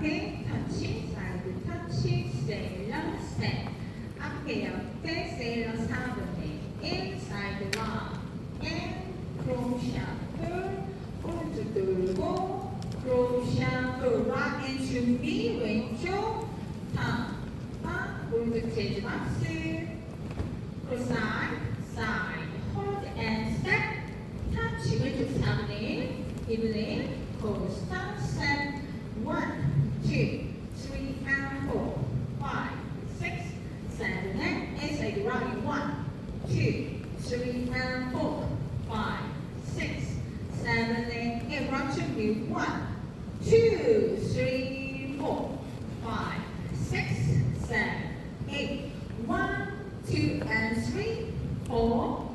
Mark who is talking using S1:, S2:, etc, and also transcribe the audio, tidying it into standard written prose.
S1: 앞에 터치, 사이드 터치, 세일러 셋. 앞에 옆에 세일러 4분의 1, 사이드 락, 앤 크로샤 오른쪽 돌고 크로샤 락, 앤 준비 왼쪽 탑, 오른쪽 재즈 박스 side, side, hold and step, touch, 왼쪽 4분의 1, 2분의 1, coaster, step, 1, 2, 3, and 4, 5, 6, 7, and 8, side right, 1, 2, 3, and 4, 5, 6, 7, and 8, rock to me, 1, 2, 3, 4, 5, 6, 7, 8, 1, 2 and 3, 4,